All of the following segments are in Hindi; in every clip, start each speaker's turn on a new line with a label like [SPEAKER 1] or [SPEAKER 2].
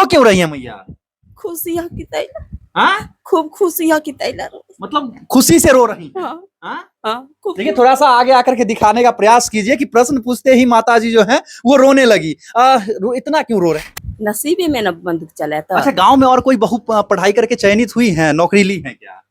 [SPEAKER 1] रो क्यों रही है मैया?
[SPEAKER 2] खुशियाँ की तैला,
[SPEAKER 1] हाँ?
[SPEAKER 2] खूब खुशियाँ की तैला रो।
[SPEAKER 1] मतलब खुशी से रो रही हैं?
[SPEAKER 2] हाँ
[SPEAKER 1] हाँ?
[SPEAKER 2] हाँ खूब।
[SPEAKER 1] देखिए थोड़ा सा आगे आकर के दिखाने का प्रयास कीजिए कि प्रश्न पूछते ही माताजी जो है वो रोने लगी। इतना क्यों रो रहे हैं?
[SPEAKER 2] नसीबी में न बंदूक चला था।
[SPEAKER 1] अच्छा, गांव में और कोई बहू पढ़ाई करके चयनित हुई है, नौकरी ली है क्या?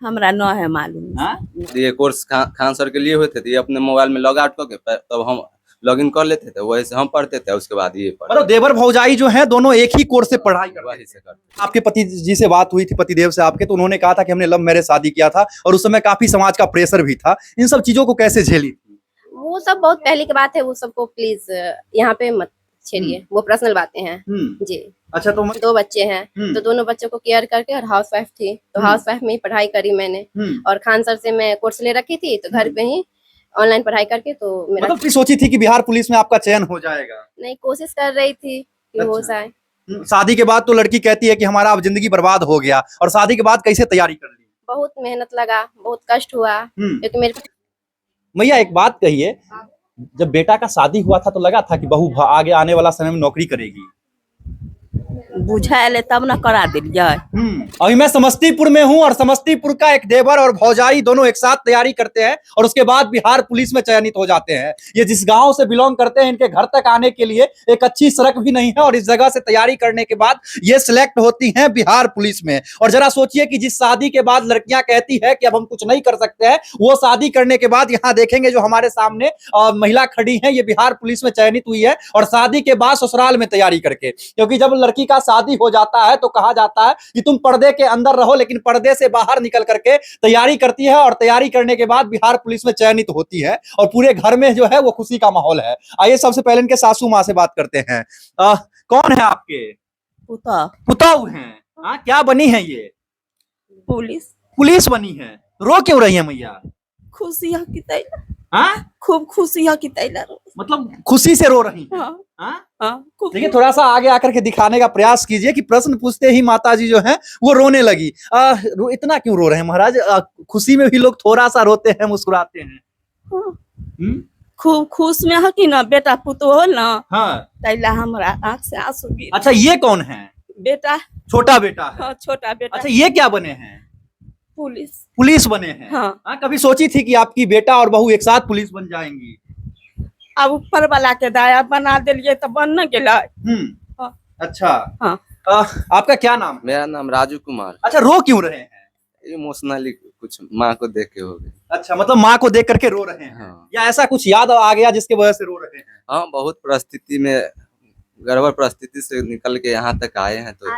[SPEAKER 2] हमरा न है मालूम।
[SPEAKER 1] हाँ?
[SPEAKER 3] ये कोर्स खान सर के लिए हुए थे, तो ये अपने मोबाइल में लॉग आउट करके तब हम लॉगिन कर लेते थे, वही से हम पढ़ते थे, उसके बाद ये
[SPEAKER 1] मतलब देवर भौजाई जो है दोनों एक ही कोर्स से पढ़ाई करते
[SPEAKER 3] वही से करते
[SPEAKER 1] हैं। आपके पति जी से बात हुई थी, पतिदेव से आपके, तो उन्होंने कहा था कि हमने लव मैरिज शादी किया था और उस समय काफी समाज का प्रेशर भी था। इन सब चीजों को कैसे झेली थी?
[SPEAKER 4] वो सब बहुत पहले की बात है, वो सबको प्लीज यहाँ पे मत छेड़िए, वो पर्सनल बातें हैं जी।
[SPEAKER 1] अच्छा, तो
[SPEAKER 4] 2 बच्चे हैं, तो दोनों बच्चों को केयर करके, और हाउस वाइफ थी, तो हाउस वाइफ में ही पढ़ाई करी मैंने। और खान सर से मैं कोर्स ले रखी थी, तो घर पे ही ऑनलाइन पढ़ाई करके, तो मेरा
[SPEAKER 1] मतलब फिर सोची थी कि बिहार पुलिस में आपका चयन हो जाएगा?
[SPEAKER 4] नहीं, कोशिश कर रही थी कि हो
[SPEAKER 1] अच्छा।
[SPEAKER 4] जाए।
[SPEAKER 1] शादी के बाद तो लड़की कहती है कि हमारा अब जिंदगी बर्बाद हो गया, और शादी के बाद कैसे तैयारी कर ली?
[SPEAKER 4] बहुत मेहनत लगा, बहुत कष्ट हुआ, क्योंकि मेरे
[SPEAKER 1] मैया एक बात कहिए, जब बेटा का शादी हुआ था तो लगा था कि बहू आगे आने वाला समय में नौकरी करेगी?
[SPEAKER 2] बुझाए तब न करा दिलिए।
[SPEAKER 1] अभी मैं समस्तीपुर में हूं और समस्तीपुर का एक देवर और भौजाई दोनों एक साथ तैयारी करते हैं और उसके बाद बिहार पुलिस में चयनित हो जाते हैं। ये जिस गांव से बिलोंग करते हैं, इनके घर तक आने के लिए एक अच्छी सड़क भी नहीं है, और इस जगह से तैयारी करने के बाद ये सिलेक्ट होती हैं बिहार पुलिस में। और जरा सोचिए कि जिस शादी के बाद लड़कियां कहती है कि अब हम कुछ नहीं कर सकते हैं, वो शादी करने के बाद यहाँ देखेंगे जो हमारे सामने महिला खड़ी है, ये बिहार पुलिस में चयनित हुई है, और शादी के बाद ससुराल में तैयारी करके। क्योंकि जब लड़की का शादी हो जाता है तो कहा जाता है कि तुम पर्दे के अंदर रहो, लेकिन पर्दे से बाहर निकल करके तैयारी करती है, और तैयारी करने के बाद बिहार पुलिस में चयनित होती है, और पूरे घर में जो है वो खुशी का माहौल है। आइए सबसे पहले इनके सासू माँ से बात करते हैं। कौन है आपके? पुताऊ हैं? हाँ, क्या बनी है ये?
[SPEAKER 2] पुलिस
[SPEAKER 1] बनी है। रो क्यों रही है मैया?
[SPEAKER 2] खुशियाँ की तैला,
[SPEAKER 1] हाँ?
[SPEAKER 2] खूब खुशियाँ की तैला रो।
[SPEAKER 1] मतलब खुशी से रो रही है?
[SPEAKER 2] हाँ
[SPEAKER 1] हाँ?
[SPEAKER 2] हाँ खूब।
[SPEAKER 1] देखिए थोड़ा सा आगे आकर के दिखाने का प्रयास कीजिए कि प्रश्न पूछते ही माताजी जो है वो रोने लगी। इतना क्यों रो रहे हैं महाराज? खुशी में भी लोग थोड़ा सा रोते हैं, मुस्कुराते हैं।
[SPEAKER 2] खूब खुश में है कि ना बेटा पुतो हो ना।
[SPEAKER 1] हाँ।
[SPEAKER 2] तैला हमरा आँख से आंसू गिर।
[SPEAKER 1] अच्छा, ये कौन है?
[SPEAKER 2] बेटा।
[SPEAKER 1] छोटा बेटा है?
[SPEAKER 2] हाँ, छोटा बेटा।
[SPEAKER 1] अच्छा, ये क्या बने हैं? पुलिस बने हैं?
[SPEAKER 2] हाँ।
[SPEAKER 1] कभी सोची थी कि आपकी बेटा और बहू एक साथ पुलिस बन जाएंगी?
[SPEAKER 2] अब ऊपर वाला के दाया बना दिलिए तो बन न गेला।
[SPEAKER 1] हाँ। अच्छा।
[SPEAKER 2] हाँ।
[SPEAKER 1] आपका क्या नाम?
[SPEAKER 3] मेरा नाम राजू कुमार।
[SPEAKER 1] अच्छा, रो क्यों रहे हैं?
[SPEAKER 3] इमोशनली कुछ माँ को देख के हो गए।
[SPEAKER 1] अच्छा, मतलब माँ को देख करके रो रहे हैं।
[SPEAKER 3] हाँ।
[SPEAKER 1] या ऐसा कुछ याद आ गया जिसके वजह से रो रहे हैं?
[SPEAKER 3] हाँ, बहुत परिस्थिति में, गड़बड़ परिस्थिति से निकल के यहाँ तक आए हैं, तो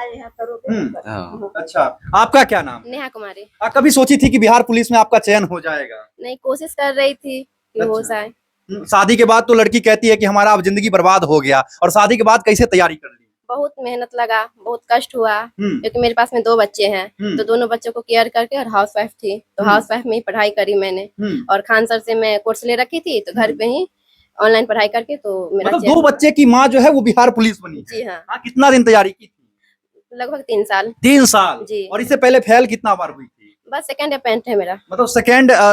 [SPEAKER 3] हाँ।
[SPEAKER 1] अच्छा, आपका क्या नाम?
[SPEAKER 4] नेहा कुमारी।
[SPEAKER 1] कभी सोची थी कि बिहार पुलिस में आपका चयन हो जाएगा?
[SPEAKER 4] नहीं, कोशिश कर रही थी कि हो जाए।
[SPEAKER 1] शादी के बाद तो लड़की कहती है कि हमारा अब जिंदगी बर्बाद हो गया, और शादी के बाद कैसे तैयारी कर ली?
[SPEAKER 4] बहुत मेहनत लगा, बहुत कष्ट हुआ, क्योंकि मेरे पास में 2 बच्चे हैं, तो दोनों बच्चों को केयर करके, और हाउस वाइफ थी, तो हाउस वाइफ में ही पढ़ाई करी मैंने। और खान सर से मैं कोर्स ले रखी थी, तो घर पे ही ऑनलाइन पढ़ाई करके, तो मेरा
[SPEAKER 1] मतलब 2 बच्चे की माँ जो है वो बिहार पुलिस बनी है?
[SPEAKER 4] जी हाँ।
[SPEAKER 1] कितना दिन तैयारी की थी?
[SPEAKER 4] लगभग 3 साल।
[SPEAKER 1] 3 साल
[SPEAKER 4] जी।
[SPEAKER 1] और इससे पहले फेल कितना बार हुई थी?
[SPEAKER 4] बस सेकंड अटेम्प्ट है मेरा।
[SPEAKER 1] मतलब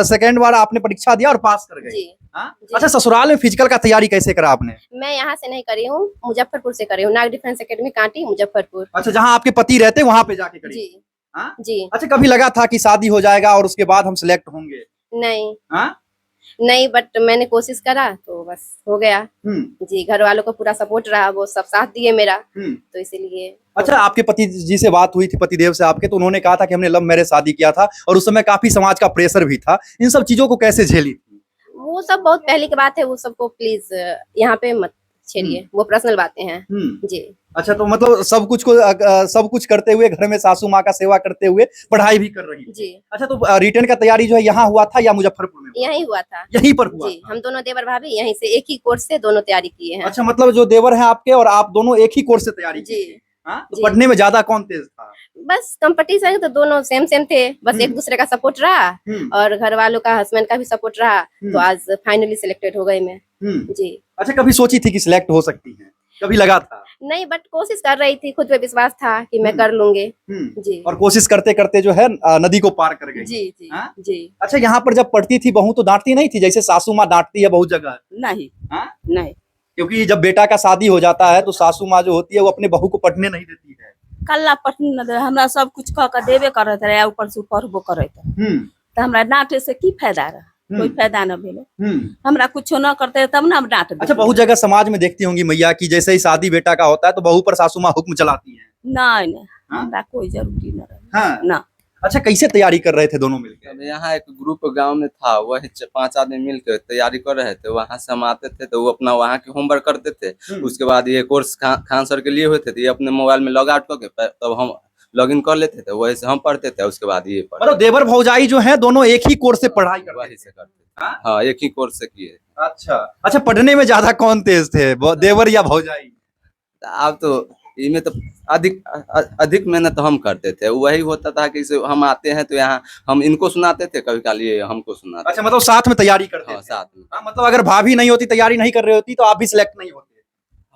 [SPEAKER 1] सेकंड बार आपने परीक्षा दिया और पास कर गए?
[SPEAKER 4] जी।
[SPEAKER 1] जी। अच्छा, ससुराल में फिजिकल का तैयारी कैसे करा आपने?
[SPEAKER 4] मैं यहाँ से नहीं करी हूँ, मुजफ्फरपुर से करी हूँ, नाग डिफेंस एकेडमी कांटी, मुजफ्फरपुर।
[SPEAKER 1] अच्छा, जहाँ आपके पति रहते वहाँ पे जाके करी?
[SPEAKER 4] जी।
[SPEAKER 1] हाँ?
[SPEAKER 4] जी।
[SPEAKER 1] अच्छा, कभी लगा था कि शादी हो जाएगा और उसके बाद हम सिलेक्ट होंगे?
[SPEAKER 4] नहीं।
[SPEAKER 1] हाँ?
[SPEAKER 4] नहीं, बट मैंने कोशिश करा तो बस हो गया। जी, घर वालों को पूरा सपोर्ट रहा, वो सब साथ दिए मेरा, तो इसीलिए।
[SPEAKER 1] अच्छा, आपके पति जी से बात हुई थी, पतिदेव से आपके, तो उन्होंने कहा था कि हमने लव मैरिज शादी किया था और उस समय काफी समाज का प्रेशर भी था। इन सब चीजों को कैसे झेली थी?
[SPEAKER 4] वो सब बहुत पहले की बात है, वो सबको प्लीज यहाँ पे मत छेड़िए, वो पर्सनल बातें हैं जी।
[SPEAKER 1] अच्छा, तो मतलब सब कुछ करते हुए, घर में सासू माँ का सेवा करते हुए पढ़ाई भी कर रही है?
[SPEAKER 4] जी।
[SPEAKER 1] अच्छा, तो रिटर्न का तैयारी जो है यहाँ हुआ था या मुजफ्फरपुर में?
[SPEAKER 4] यहीं हुआ था।
[SPEAKER 1] यहीं पर हुआ
[SPEAKER 4] जी। हम दोनों देवर भाभी यहीं से एक ही कोर्स से दोनों तैयारी किए हैं।
[SPEAKER 1] अच्छा, मतलब जो देवर है आपके और आप दोनों एक ही कोर्स से तैयारी
[SPEAKER 4] जी।
[SPEAKER 1] तो पढ़ने में ज्यादा कौन तेज था?
[SPEAKER 4] बस कंपटीशन तो दोनों सेम थे, बस एक दूसरे का सपोर्ट रहा, और घर वालों का, हस्बैंड का भी सपोर्ट रहा, तो आज फाइनली सिलेक्टेड हो गई मैं। जी।
[SPEAKER 1] अच्छा, कभी सोची थी कि सिलेक्ट हो सकती है? कभी लगा था?
[SPEAKER 4] नहीं, बट कोशिश कर रही थी, खुद पे विश्वास था कि मैं कर लूंगी। जी।
[SPEAKER 1] और कोशिश करते करते जो है नदी को पार कर गई।
[SPEAKER 4] जी जी। जी।
[SPEAKER 1] अच्छा, यहाँ पर जब पढ़ती थी बहू तो डांटती नहीं थी जैसे सासू माँ डांटती है बहुत जगह?
[SPEAKER 2] नहीं।
[SPEAKER 1] हाँ?
[SPEAKER 2] नहीं।
[SPEAKER 1] क्योंकि जब बेटा का शादी हो जाता है तो सासू माँ जो होती है वो अपने बहू को पढ़ने नहीं देती है।
[SPEAKER 2] कल्ला पटनी न दे हमरा सब कुछ कह के देबे करत रहे, ऊपर से पढ़बो करत तो हमरा डांटे से की फायदा रहा, कोई फायदा न भेले। हमरा कुछ न करते तब ना हम डांट देते।
[SPEAKER 1] अच्छा, बहुत जगह समाज में देखती होंगी मैया कि जैसे ही शादी बेटा का होता है तो बहू पर सासू माँ हुक्म चलाती है।
[SPEAKER 2] नहीं नहीं, हमरा कोई जरूरी न रहे।
[SPEAKER 1] हाँ।
[SPEAKER 2] ना।
[SPEAKER 1] अच्छा, कैसे तैयारी कर रहे थे दोनों मिलकर?
[SPEAKER 3] अब यहाँ एक ग्रुप गांव में था, वही 5 आदमी मिलकर तैयारी कर रहे थे। वहां से हम आते थे तो वो अपना वहाँ के होमवर्क करते थे। उसके बाद ये कोर्स खान सर के लिए हुए थे, तो ये अपने मोबाइल में लॉग आउट करके तब हम लॉग इन कर लेते थे, वही से हम पढ़ते थे। उसके बाद ये
[SPEAKER 1] मतलब देवर भौजाई जो है दोनों एक ही कोर्स से पढ़ाई करते
[SPEAKER 3] वही से करते थे। हाँ, एक ही कोर्स से किए।
[SPEAKER 1] अच्छा, पढ़ने में ज्यादा कौन तेज थे, देवर या भौजाई?
[SPEAKER 3] अब तो इनमें तो अधिक मेहनत तो हम करते थे। वही होता था कि हम आते हैं तो यहाँ हम इनको सुनाते थे, कभी काल ये हमको सुनाते।
[SPEAKER 1] अच्छा, मतलब साथ में तैयारी करते
[SPEAKER 3] हाँ,
[SPEAKER 1] थे।
[SPEAKER 3] साथ में।
[SPEAKER 1] हाँ, मतलब अगर भाभी नहीं होती, तैयारी नहीं कर रही होती तो आप भी सिलेक्ट नहीं होते।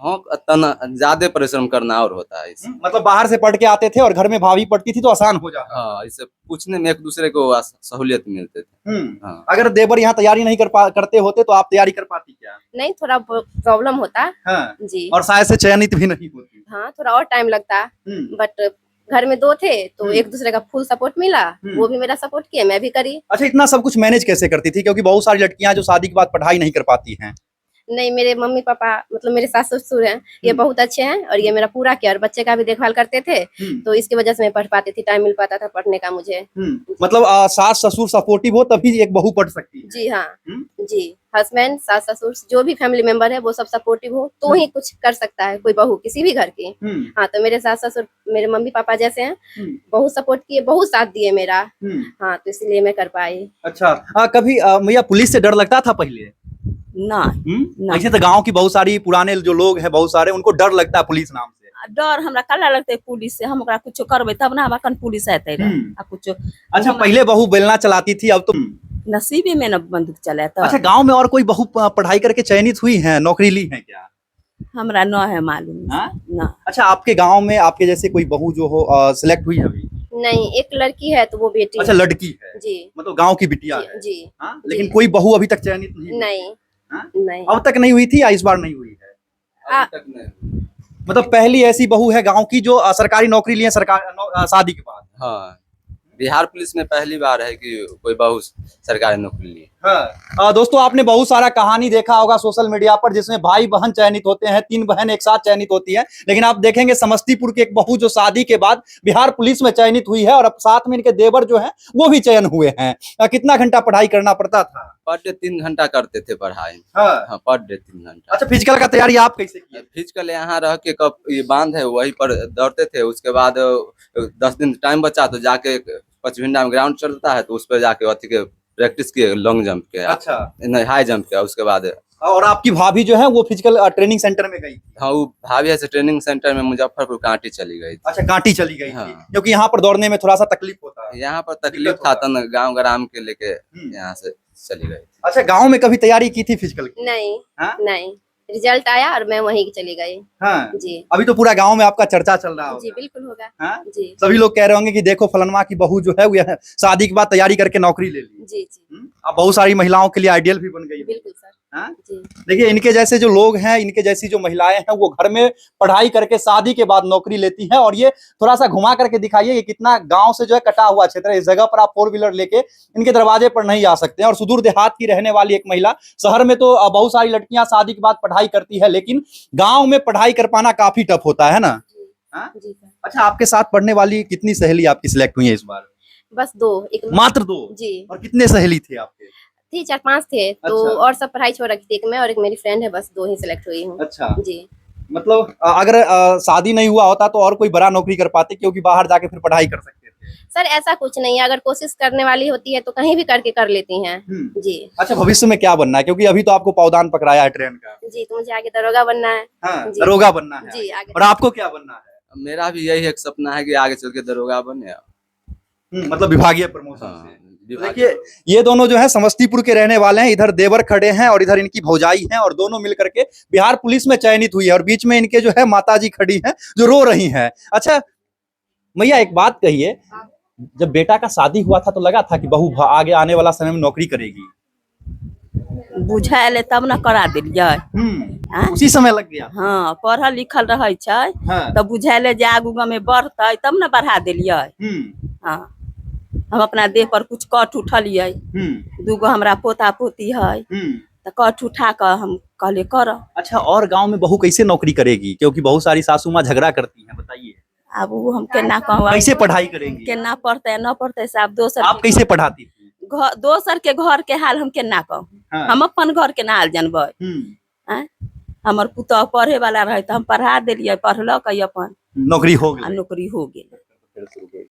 [SPEAKER 3] हाँ, तना ज्यादा परिश्रम करना और होता है इससे।
[SPEAKER 1] मतलब बाहर से पढ़ के आते थे और घर में भाभी पढ़ती थी तो आसान हो जाता।
[SPEAKER 3] हाँ, इससे पूछने में एक दूसरे को सहूलियत मिलते थे। हाँ।
[SPEAKER 1] अगर देवर यहाँ तैयारी नहीं करते होते तो आप तैयारी कर पाती क्या?
[SPEAKER 4] नहीं, थोड़ा प्रॉब्लम होता।
[SPEAKER 1] हाँ।
[SPEAKER 4] जी।
[SPEAKER 1] और शायद से चयनित भी नहीं होती।
[SPEAKER 4] हाँ, थोड़ा और टाइम लगता, बट घर में 2 थे तो एक दूसरे का फुल सपोर्ट मिला। वो भी मेरा सपोर्ट किया, मैं भी करी।
[SPEAKER 1] अच्छा, इतना सब कुछ मैनेज कैसे करती थी? क्योंकि बहुत सारी लड़कियां जो शादी के बाद पढ़ाई नहीं कर पाती हैं।
[SPEAKER 4] नहीं, मेरे मम्मी पापा मतलब मेरे सास ससुर हैं, ये बहुत अच्छे हैं और ये मेरा पूरा केयर, बच्चे का भी देखभाल करते थे। तो इसकी वजह से मैं पढ़ पाती थी, टाइम मिल पाता था पढ़ने का मुझे।
[SPEAKER 1] मतलब सास ससुर सपोर्टिव हो तभी एक बहू पढ़ सकती है।
[SPEAKER 4] जी हाँ। जी, हस्बैंड, सास ससुर जो भी फैमिली मेंबर है वो सब सपोर्टिव हो तो ही कुछ कर सकता है कोई बहू किसी भी घर की। हाँ, तो मेरे सास ससुर मेरे मम्मी पापा जैसे हैं, बहुत सपोर्ट किए, बहुत साथ दिए मेरा। हाँ, तो इसलिए मैं कर पाई।
[SPEAKER 1] अच्छा, कभी भैया पुलिस से डर लगता था पहले?
[SPEAKER 2] ना।
[SPEAKER 1] ऐसे तो गांव की बहुत सारी पुराने जो लोग हैं बहुत सारे, उनको डर लगता है पुलिस नाम से।
[SPEAKER 2] डर हमरा कल्ला लगते पुलिस से, हम ओकरा कुछ करबे तब ना हम पुलिस आते रहे कुछ।
[SPEAKER 1] अच्छा, पहले बहू बेलना चलाती थी, अब तो
[SPEAKER 2] नसीबी में न बंदूक चला था।
[SPEAKER 1] अच्छा, गांव में और कोई बहू पढ़ाई करके चयनित हुई है, नौकरी ली है क्या?
[SPEAKER 2] हमरा न है मालूम ना।
[SPEAKER 1] अच्छा, आपके गांव में आपके जैसे कोई बहू जो हो सिलेक्ट हुई है अभी?
[SPEAKER 4] नहीं, एक लड़की है तो वो बेटी।
[SPEAKER 1] अच्छा, लड़की है
[SPEAKER 4] जी,
[SPEAKER 1] मतलब गांव की बिटिया है।
[SPEAKER 4] जी।
[SPEAKER 1] लेकिन कोई बहू अभी तक चयनित नहीं?
[SPEAKER 4] नहीं,
[SPEAKER 1] अब तक नहीं हुई थी या इस बार नहीं हुई है?
[SPEAKER 3] अभी तक नहीं।
[SPEAKER 1] मतलब पहली ऐसी बहू है गांव की जो सरकारी नौकरी ली है शादी के बाद।
[SPEAKER 3] हाँ, बिहार पुलिस में पहली बार है कि कोई बहू सरकारी नौकरी ली।
[SPEAKER 1] हाँ। दोस्तों, आपने बहुत सारा कहानी देखा होगा सोशल मीडिया पर जिसमें भाई बहन चयनित होते हैं, 3 बहन एक साथ चयनित होती है। लेकिन आप देखेंगे समस्तीपुर की एक बहू जो शादी के बाद बिहार पुलिस में चयनित हुई है और अब साथ में इनके देवर जो हैं वो भी चयन हुए हैं। कितना घंटा पढ़ाई करना पड़ता था?
[SPEAKER 3] पर डे 3 घंटा करते थे पढ़ाई।
[SPEAKER 1] हाँ,
[SPEAKER 3] पर डे 3 घंटा।
[SPEAKER 1] अच्छा, फिजिकल का तैयारी आप कैसे किए?
[SPEAKER 3] फिजिकल यहाँ रह के कब ये बांध है वहीं पर दौड़ते थे। उसके बाद 10 दिन टाइम बचा तो जाके 55 में ग्राउंड चलता है तो उस पर जाके अथी के प्रैक्टिस किए, लॉन्ग जंप के।
[SPEAKER 1] अच्छा,
[SPEAKER 3] नहीं, हाई जंप के। उसके बाद
[SPEAKER 1] और आपकी भाभी जो है वो फिजिकल ट्रेनिंग सेंटर में गई?
[SPEAKER 3] हाँ, वो भाभी से ट्रेनिंग सेंटर में मुजफ्फरपुर कांटी चली गई।
[SPEAKER 1] अच्छा, कांटी चली गई
[SPEAKER 3] हाँ।
[SPEAKER 1] थी, क्योंकि यहाँ पर दौड़ने में थोड़ा सा तकलीफ होता है।
[SPEAKER 3] यहाँ पर तकलीफ था तो गाँव ग्राम के लेके यहाँ से चली गई।
[SPEAKER 1] अच्छा, गाँव में कभी तैयारी की थी फिजिकल की?
[SPEAKER 4] नहीं।
[SPEAKER 1] हाँ?
[SPEAKER 4] नहीं, रिजल्ट आया और मैं वहीं चली गई।
[SPEAKER 1] हाँ।
[SPEAKER 4] जी।
[SPEAKER 1] अभी तो पूरा गांव में आपका चर्चा चल रहा होगा।
[SPEAKER 4] जी, बिल्कुल होगा।
[SPEAKER 1] हाँ?
[SPEAKER 4] जी,
[SPEAKER 1] सभी लोग कह रहे होंगे कि देखो फलनमा की बहू जो है वो शादी के बाद तैयारी करके नौकरी ले ली।
[SPEAKER 4] जी, जी।
[SPEAKER 1] अब बहुत सारी महिलाओं के लिए आइडियल भी बन गई है।
[SPEAKER 4] बिल्कुल सर।
[SPEAKER 1] हाँ?
[SPEAKER 4] जी।
[SPEAKER 1] देखिए, इनके जैसे जो लोग हैं, इनके जैसी जो महिलाएं हैं वो घर में पढ़ाई करके शादी के बाद नौकरी लेती हैं। और ये थोड़ा सा घुमा करके दिखाइए कि कितना गांव से जो है कटा हुआ क्षेत्र है। इस जगह पर आप 4 व्हीलर लेके इनके दरवाजे पर नहीं आ सकते हैं। और सुदूर देहात की रहने वाली एक महिला, शहर में तो बहुत सारी लड़कियां शादी के बाद पढ़ाई करती है, लेकिन गाँव में पढ़ाई कर पाना काफी टफ होता है ना?
[SPEAKER 4] जी सर।
[SPEAKER 1] अच्छा, आपके साथ पढ़ने वाली कितनी सहेली आपकी सिलेक्ट हुई है इस बार?
[SPEAKER 4] बस 2, एक
[SPEAKER 1] मात्र 2?
[SPEAKER 4] जी।
[SPEAKER 1] और कितने सहेली थे आपके?
[SPEAKER 4] थी 4-5 थे तो
[SPEAKER 1] अच्छा।
[SPEAKER 4] और सब पढ़ाई छोड़ रखी थी। एक मैं और एक मेरी फ्रेंड है, बस 2 ही सिलेक्ट हुई हूँ।
[SPEAKER 1] अच्छा,
[SPEAKER 4] जी।
[SPEAKER 1] मतलब अगर शादी नहीं हुआ होता तो और कोई बड़ा नौकरी कर पाते, क्योंकि बाहर जाके फिर पढ़ाई कर सकते थे।
[SPEAKER 4] सर, ऐसा कुछ नहीं है, अगर कोशिश करने वाली होती है तो कहीं भी करके कर लेती हैं। जी।
[SPEAKER 1] अच्छा, भविष्य में क्या बनना है? क्योंकि अभी तो आपको पावदान पकड़ाया है ट्रेन का।
[SPEAKER 4] जी, तो मुझे आगे दरोगा बनना है।
[SPEAKER 1] हाँ,
[SPEAKER 4] जी।
[SPEAKER 1] दरोगा बनना है।
[SPEAKER 4] जी, आगे।
[SPEAKER 1] और आपको क्या बनना है?
[SPEAKER 3] मेरा भी यही एक सपना है कि आगे चल के दरोगा बने।
[SPEAKER 1] मतलब विभागीय प्रमोशन
[SPEAKER 3] हाँ,
[SPEAKER 1] से। देखिए, ये दोनों जो है समस्तीपुर के रहने वाले हैं। इधर देवर खड़े हैं और इधर इनकी भौजाई हैं और दोनों मिलकर के बिहार पुलिस में चयनित हुई है। और बीच में इनके जो है माताजी खड़ी हैं जो रो रही हैं। अच्छा मैया, एक बात कहिए, जब बेटा का शादी हुआ था तो लगा था कि बहू आगे आने वाला समय में नौकरी करेगी?
[SPEAKER 2] बुझाएले तब न करा दिलियै। हाँ?
[SPEAKER 1] उसी समय लग गया।
[SPEAKER 2] हाँ पढ़ल लिखल रहे छै
[SPEAKER 1] हाँ।
[SPEAKER 2] तो बुझाएले जे आगू में बढ़तै तब न बढ़ा दिलियै। हाँ हम अपना देह पर कुछ कट उठलियै। दूगो हमरा पोता पोती है तो कट उठा कर हम कहले कर।
[SPEAKER 1] अच्छा, और गांव में बहू कैसे नौकरी करेगी, क्योंकि बहुत सारी सासू माँ झगड़ा करती हैं, बताइए
[SPEAKER 2] अब वो हम केना कहूँ,
[SPEAKER 1] कैसे पढ़ाई करेंगी?
[SPEAKER 2] केना पढ़ते न पढ़ते साहब दोसर
[SPEAKER 1] आप कैसे पढ़ाती थी?
[SPEAKER 2] दोसर के घर के हाल हम केना कहूँ।
[SPEAKER 1] हाँ।
[SPEAKER 2] हम अपन घर के हाल जानबै। आँय? हमर पुतह पढ़े वाला रहे तो हम पढ़ा दिलियै, पढ़लक अपन
[SPEAKER 1] नौकरी हो गई।
[SPEAKER 2] नौकरी हो गेल।